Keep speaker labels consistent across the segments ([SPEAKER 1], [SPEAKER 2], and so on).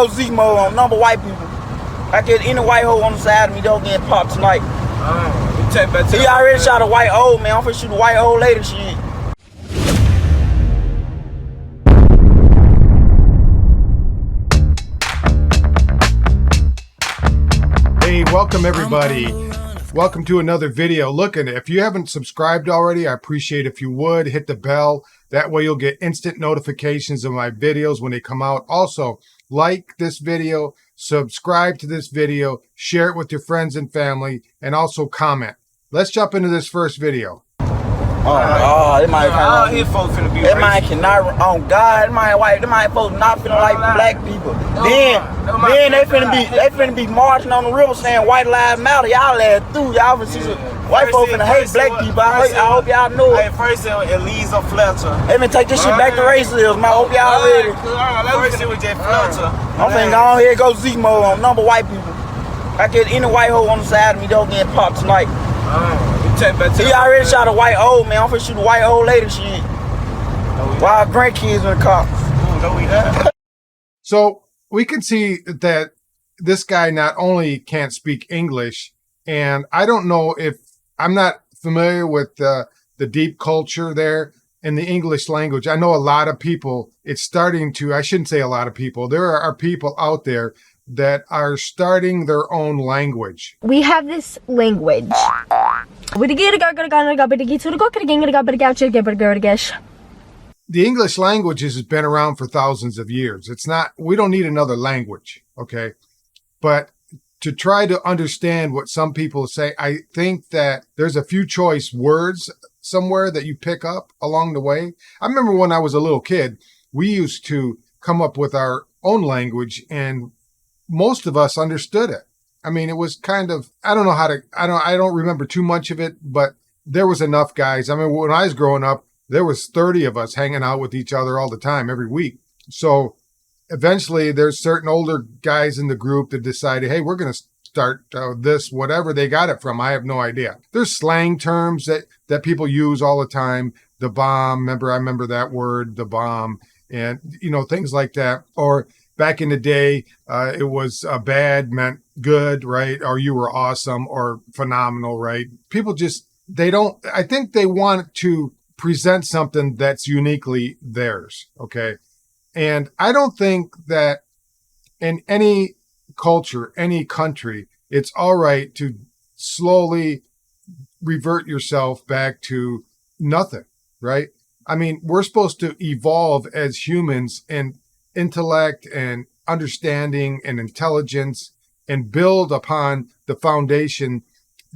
[SPEAKER 1] Z-Mo on number white people. I get any white hoe on the side of me, don't get popped tonight. He already shot a white old man. I'm finna shoot a white old lady shit.
[SPEAKER 2] Hey, welcome everybody. Welcome to another video. Look, and if you haven't subscribed already, I appreciate if you would hit the bell. That way you'll get instant notifications of my videos when they come out. Also, like this video, subscribe to this video, share it with your friends and family, and also comment. Let's jump into this first video.
[SPEAKER 1] It might cannot on God, them might folks not finna like black people. Then they finna be marching on the river saying white lives matter. Y'all ass through. Y'all finna see some white folks finna hate black people. I hope y'all know it.
[SPEAKER 3] First it was Elisa Fletcher.
[SPEAKER 1] Let me take this shit back to racism. I hope y'all ready.
[SPEAKER 3] First it was Jay Fletcher.
[SPEAKER 1] I'm finna go on here and go Z-Mo on number white people. I get any white hoe on the side of me, don't get popped tonight. He already shot a white old man. I'm finna shoot a white old lady shit. While grandkids in the cops.
[SPEAKER 2] So we can see that this guy not only can't speak English, and I don't know if I'm not familiar with the deep culture there in the English language. I know a lot of people, it's starting to, I shouldn't say a lot of people, there are people out there that are starting their own language.
[SPEAKER 4] We have this language.
[SPEAKER 2] The English language has been around for thousands of years. It's not, we don't need another language, okay? But to try to understand what some people say, I think that there's a few choice words somewhere that you pick up along the way. I remember when I was a little kid, we used to come up with our own language and most of us understood it. I mean, it was kind of, I don't know how to, I don't remember too much of it, but there was enough guys. I mean, when I was growing up, there was 30 of us hanging out with each other all the time, every week. So eventually there's certain older guys in the group that decided, hey, we're going to start this, whatever they got it from. I have no idea. There's slang terms that people use all the time. The bomb, I remember that word, the bomb, and, you know, things like that. Or back in the day, it was bad meant good, right? Or you were awesome or phenomenal, right? People just, I think they want to present something that's uniquely theirs, okay? And I don't think that in any culture, any country, it's all right to slowly revert yourself back to nothing, right? I mean, we're supposed to evolve as humans in intellect and understanding and intelligence and build upon the foundation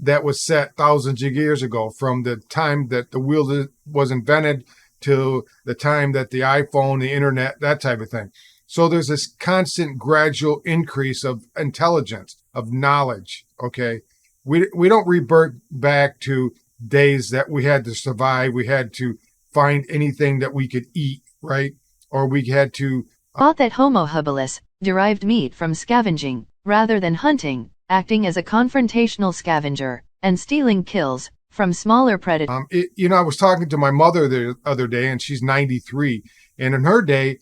[SPEAKER 2] that was set thousands of years ago, from the time that the wheel was invented to the time that the iPhone, the internet, that type of thing. So there's this constant gradual increase of intelligence, of knowledge, okay? We don't revert back to days that we had to survive. We had to find anything that we could eat, right? Or we had to...
[SPEAKER 5] Thought that Homo habilis derived meat from scavenging, rather than hunting, acting as a confrontational scavenger, and stealing kills from smaller predators.
[SPEAKER 2] I was talking to my mother the other day, and she's 93, and in her day,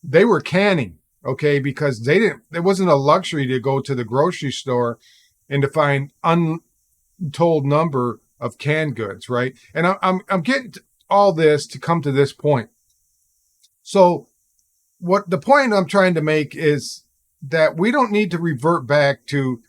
[SPEAKER 2] they were canning, okay, because it wasn't a luxury to go to the grocery store and to find untold number of canned goods, right? And I'm getting to all this to come to this point. So what the point I'm trying to make is that we don't need to revert back to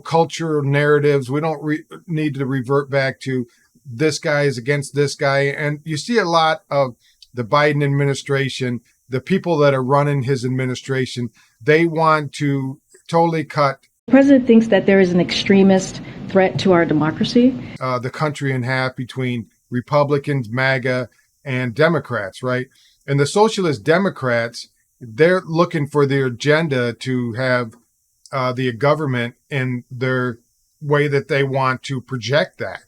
[SPEAKER 2] cultural narratives. We don't need to revert back to this guy is against this guy. And you see a lot of the Biden administration, the people that are running his administration, they want to totally cut.
[SPEAKER 6] The president thinks that there is an extremist threat to our democracy.
[SPEAKER 2] The country in half between Republicans, MAGA, and Democrats, right? And the socialist Democrats, they're looking for their agenda to have the government in their way that they want to project that.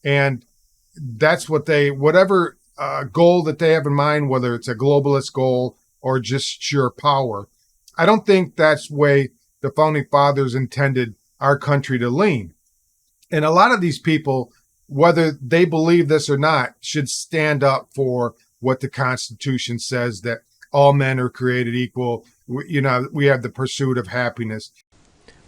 [SPEAKER 2] And that's what whatever goal that they have in mind, whether it's a globalist goal or just sheer power, I don't think that's the way the founding fathers intended our country to lean. And a lot of these people, whether they believe this or not, should stand up for what the Constitution says, that all men are created equal. We have the pursuit of happiness.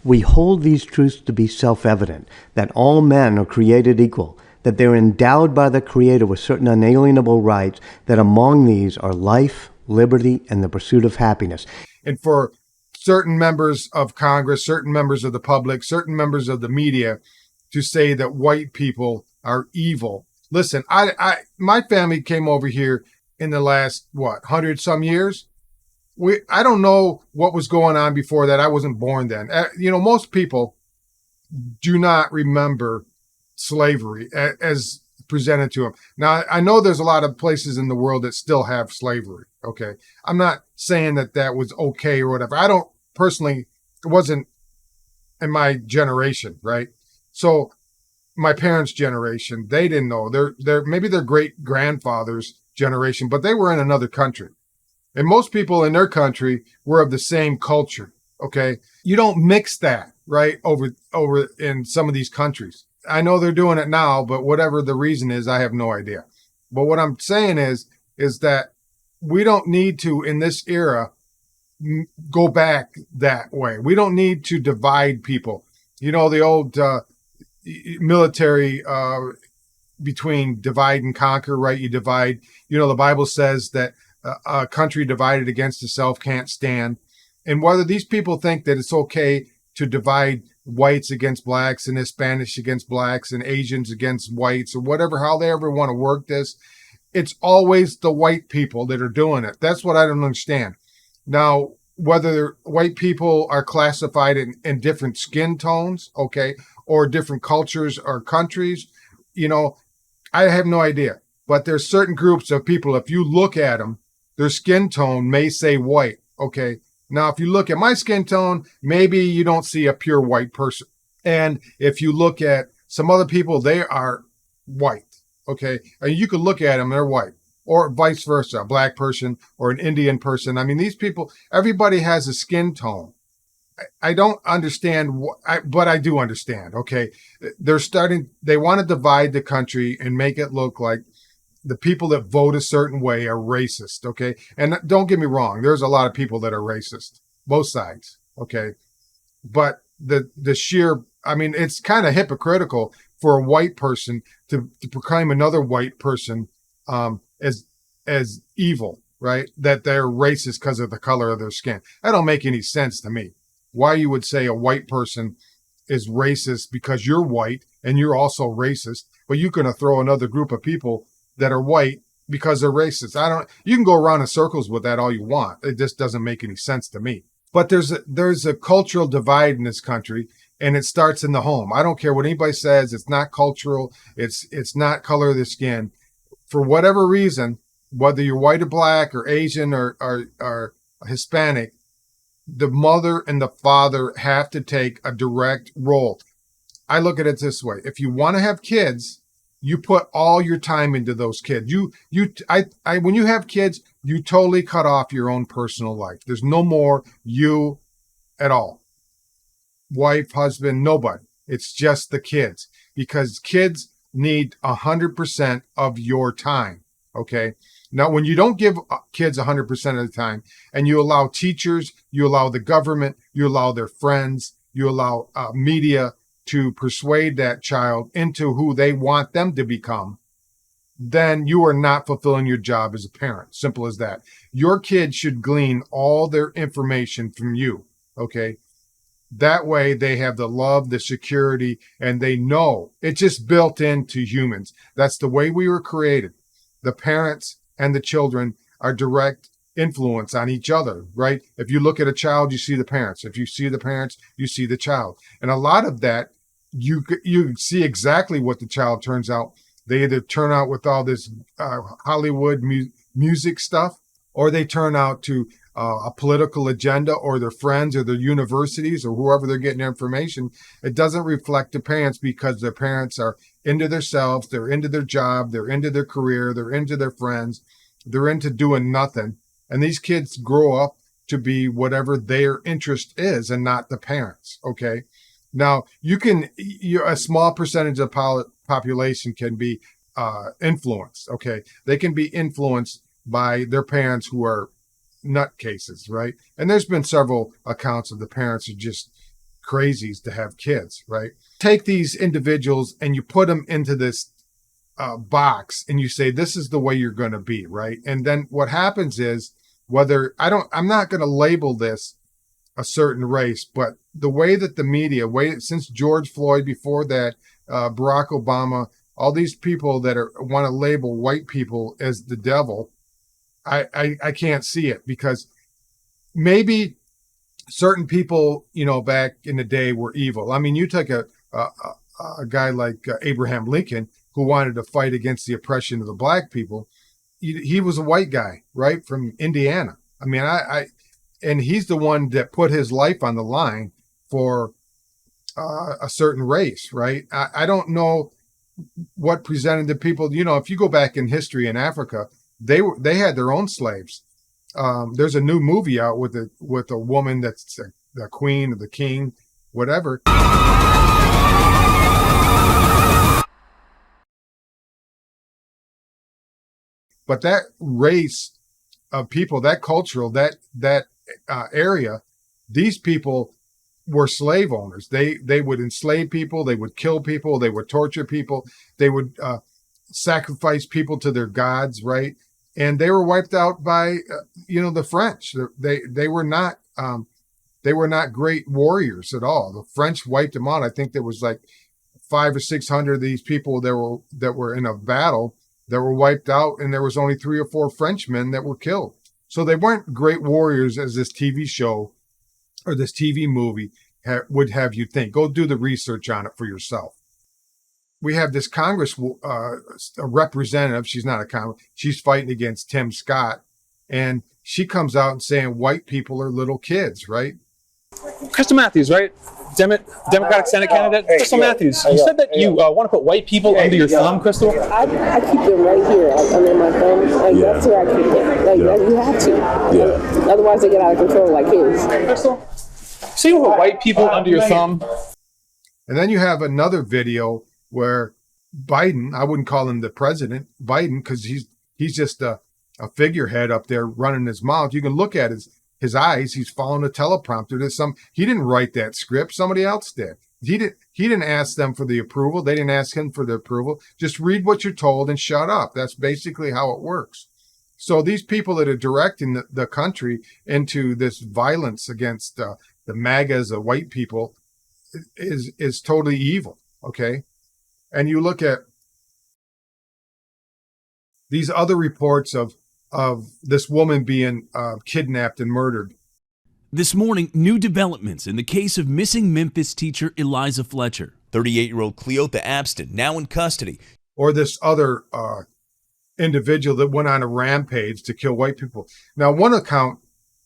[SPEAKER 7] We hold these truths to be self-evident, that all men are created equal, that they're endowed by the Creator with certain unalienable rights, that among these are life, liberty, and the pursuit of happiness.
[SPEAKER 2] And for certain members of Congress, certain members of the public, certain members of the media to say that white people are evil. Listen, my family came over here in the last, 100 some years. I don't know what was going on before that. I wasn't born then. Most people do not remember slavery as presented to them. Now, I know there's a lot of places in the world that still have slavery. Okay. I'm not saying that was okay or whatever. I don't personally, it wasn't in my generation, right? So my parents' generation, they didn't know. Maybe their great grandfather's generation, but they were in another country. And most people in their country were of the same culture. Okay. You don't mix that, right? Over in some of these countries. I know they're doing it now, but whatever the reason is, I have no idea. But what I'm saying is that we don't need to, in this era, go back that way. We don't need to divide people. The old military between divide and conquer, right? You divide. The Bible says that a country divided against itself can't stand. And whether these people think that it's okay to divide whites against blacks and Hispanics against blacks and Asians against whites or whatever, how they ever want to work this, it's always the white people that are doing it. That's what I don't understand. Now, whether white people are classified in different skin tones, okay, or different cultures or countries, I have no idea. But there's certain groups of people, if you look at them, their skin tone may say white, okay? Now, if you look at my skin tone, maybe you don't see a pure white person. And if you look at some other people, they are white, okay? And you could look at them, they're white. Or vice versa, a black person or an Indian person. I mean, these people, everybody has a skin tone. I don't understand, but I do understand, okay? They want to divide the country and make it look like the people that vote a certain way are racist, okay? And don't get me wrong, there's a lot of people that are racist, both sides, okay? But the sheer, it's kind of hypocritical for a white person to proclaim another white person as evil, right? That they're racist because of the color of their skin. That don't make any sense to me. Why you would say a white person is racist because you're white and you're also racist, but you can throw another group of people that are white because they're racist. You can go around in circles with that all you want. It just doesn't make any sense to me. But there's a cultural divide in this country, and it starts in the home. I don't care what anybody says. It's not cultural. It's not color of the skin. For whatever reason, whether you're white or black or Asian or Hispanic, the mother and the father have to take a direct role. I look at it this way. If you want to have kids, you put all your time into those kids. When you have kids, you totally cut off your own personal life. There's no more you at all. Wife, husband, nobody. It's just the kids, because kids need 100% of your time. Okay. Now, when you don't give kids 100% of the time and you allow teachers, you allow the government, you allow their friends, you allow media to persuade that child into who they want them to become, then you are not fulfilling your job as a parent. Simple as that. Your kid should glean all their information from you, okay? That way they have the love, the security, and they know it's just built into humans. That's the way we were created. The parents and the children are direct influence on each other, right? If you look at a child, you see the parents. If you see the parents, you see the child. And a lot of that, you see exactly what the child turns out. They either turn out with all this Hollywood music stuff, or they turn out to a political agenda, or their friends or their universities or whoever they're getting their information. It doesn't reflect the parents, because their parents are into themselves, they're into their job, they're into their career, they're into their friends, they're into doing nothing. And these kids grow up to be whatever their interest is and not the parents, okay? Now, a small percentage of population can be influenced, okay? They can be influenced by their parents who are nutcases, right? And there's been several accounts of the parents are just crazies to have kids, right? Take these individuals and you put them into this box and you say, this is the way you're going to be, right? And then what happens is, I'm not going to label this a certain race, but the way that the media, since George Floyd, before that, Barack Obama, all these people that want to label white people as the devil, I can't see it, because maybe certain people, back in the day were evil. I mean, you take a guy like Abraham Lincoln, who wanted to fight against the oppression of the black people. He was a white guy, right, from Indiana. I mean, and he's the one that put his life on the line for a certain race, right? I don't know what presented the people. If you go back in history in Africa, they had their own slaves. There's a new movie out with a woman that's the queen or the king, whatever. But that race of people, that cultural, that area, these people were slave owners. They would enslave people, they would kill people, they would torture people, they would sacrifice people to their gods, right? And they were wiped out by the French. They were not great warriors at all. The French wiped them out. I think there was like 500 or 600 of these people that were in a battle that were wiped out, and there was only 3 or 4 Frenchmen that were killed. So they weren't great warriors, as this TV show or this TV movie would have you think. Go do the research on it for yourself. We have this Congress a representative. She's not a Congress. She's fighting against Tim Scott, and she comes out and saying white people are little kids, right?
[SPEAKER 8] Crystal Matthews, right? Democratic Senate candidate. Crystal Matthews, you said that you want to put white people under your thumb, Crystal?
[SPEAKER 9] I keep them right here under my thumb. That's where I keep them. You have to. Yeah. Otherwise, they get out of control like kids.
[SPEAKER 8] Crystal, so you put white people under your thumb.
[SPEAKER 2] And then you have another video where Biden, I wouldn't call him the president, Biden, because he's just a figurehead up there running his mouth. You can look at his eyes. He's following a teleprompter. He didn't write that script. Somebody else did. He didn't ask them for the approval. They didn't ask him for the approval. Just read what you're told and shut up. That's basically how it works. So these people that are directing the country into this violence against the MAGAs, the white people, is totally evil. Okay. And you look at these other reports of this woman being kidnapped and murdered.
[SPEAKER 10] This morning, new developments in the case of missing Memphis teacher Eliza Fletcher. 38-year-old Cleotha Abston, now in custody.
[SPEAKER 2] Or this other individual that went on a rampage to kill white people. Now, one account.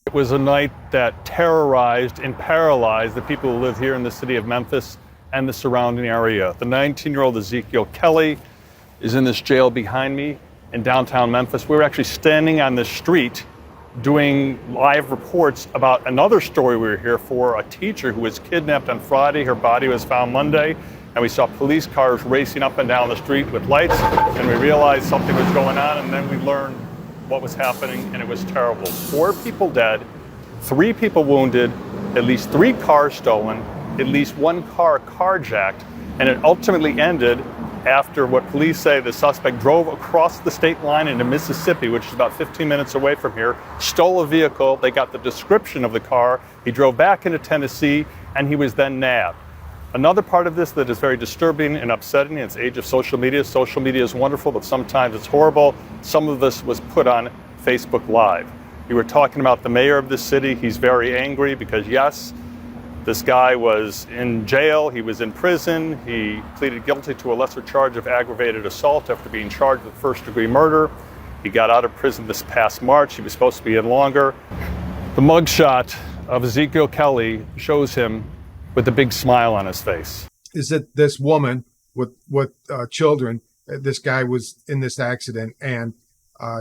[SPEAKER 11] It was a night that terrorized and paralyzed the people who live here in the city of Memphis and the surrounding area. The 19-year-old Ezekiel Kelly is in this jail behind me in downtown Memphis. We were actually standing on the street doing live reports about another story we were here for, a teacher who was kidnapped on Friday. Her body was found Monday, and we saw police cars racing up and down the street with lights, and we realized something was going on, and then we learned what was happening, and it was terrible. 4 people dead, 3 people wounded, at least 3 cars stolen, at least 1 car carjacked, and it ultimately ended after what police say the suspect drove across the state line into Mississippi, which is about 15 minutes away from here, stole a vehicle. They got the description of the car. He drove back into Tennessee, and he was then nabbed. Another part of this that is very disturbing and upsetting in its age of social media. Social media is wonderful, but sometimes it's horrible. Some of this was put on Facebook Live. We were talking about the mayor of this city. He's very angry because, yes, this guy was in jail, he was in prison, he pleaded guilty to a lesser charge of aggravated assault after being charged with first-degree murder. He got out of prison this past March, he was supposed to be in longer. The mugshot of Ezekiel Kelly shows him with a big smile on his face.
[SPEAKER 2] Is that this woman with children, this guy was in this accident, and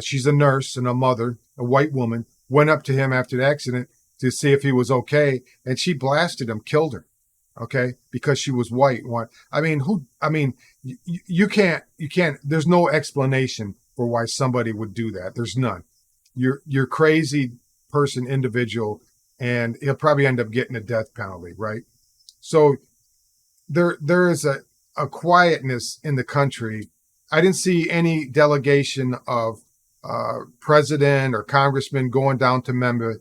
[SPEAKER 2] she's a nurse and a mother, a white woman, went up to him after the accident to see if he was okay, and she blasted him, killed her, okay, because she was white. You can't, there's no explanation for why somebody would do that. There's none. You're crazy person individual, and he'll probably end up getting a death penalty, right? So there is a quietness in the country. I didn't see any delegation of president or congressman going down to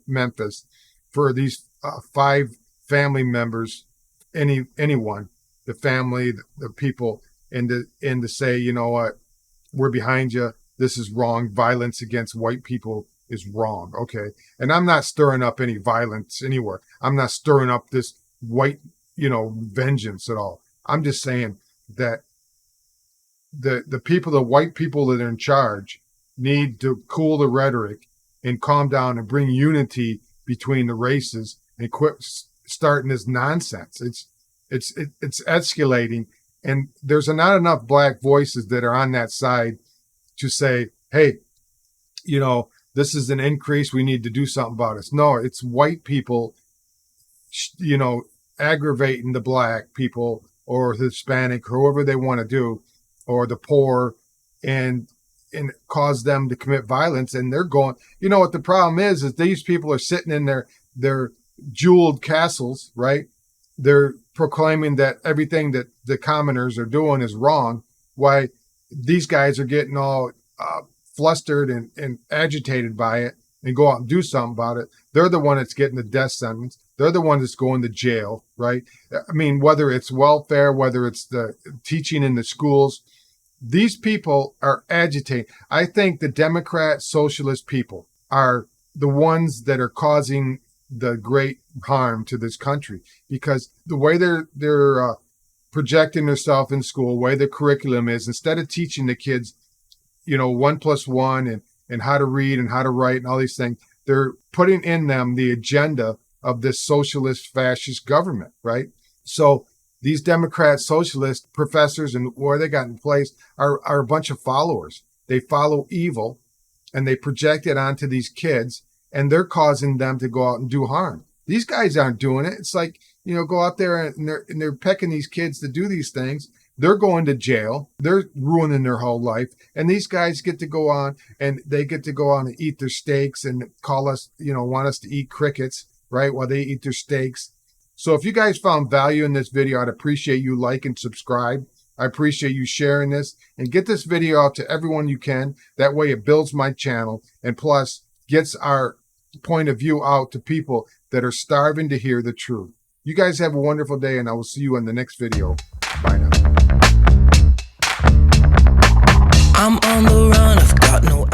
[SPEAKER 2] Memphis for these 5 family members, anyone, the family, the people, and to say, you know what, we're behind you. This is wrong. Violence against white people is wrong. Okay. And I'm not stirring up any violence anywhere. I'm not stirring up this white, vengeance at all. I'm just saying that the people, the white people that are in charge, need to cool the rhetoric and calm down and bring unity between the races and quit starting this nonsense. It's escalating, and there's not enough black voices that are on that side to say, hey, this is an increase. We need to do something about it. No, it's white people, aggravating the black people or the Hispanic, whoever they want to do, or the poor, and cause them to commit violence. And they're going, what the problem is these people are sitting in their jeweled castles, right? They're proclaiming that everything that the commoners are doing is wrong. Why these guys are getting all flustered and agitated by it and go out and do something about it. They're the one that's getting the death sentence. They're the one that's going to jail, right? I mean, whether it's welfare, whether it's the teaching in the schools, these people are agitating. I think the Democrat socialist people are the ones that are causing the great harm to this country, because the way they're projecting themselves in school, the way the curriculum is, instead of teaching the kids, 1 + 1 and how to read and how to write and all these things, they're putting in them the agenda of this socialist fascist government, right? So these Democrat socialist professors and where they got in place are a bunch of followers. They follow evil and they project it onto these kids, and they're causing them to go out and do harm. These guys aren't doing it. It's like, go out there and they're pecking these kids to do these things. They're going to jail. They're ruining their whole life. And these guys get to go on and they get to go on and eat their steaks and call us, want us to eat crickets, right? While they eat their steaks. So if you guys found value in this video, I'd appreciate you like and subscribe. I appreciate you sharing this, and get this video out to everyone you can. That way it builds my channel, and plus gets our point of view out to people that are starving to hear the truth. You guys have a wonderful day, and I will see you in the next video. Bye now.
[SPEAKER 12] I'm on the run, I've got no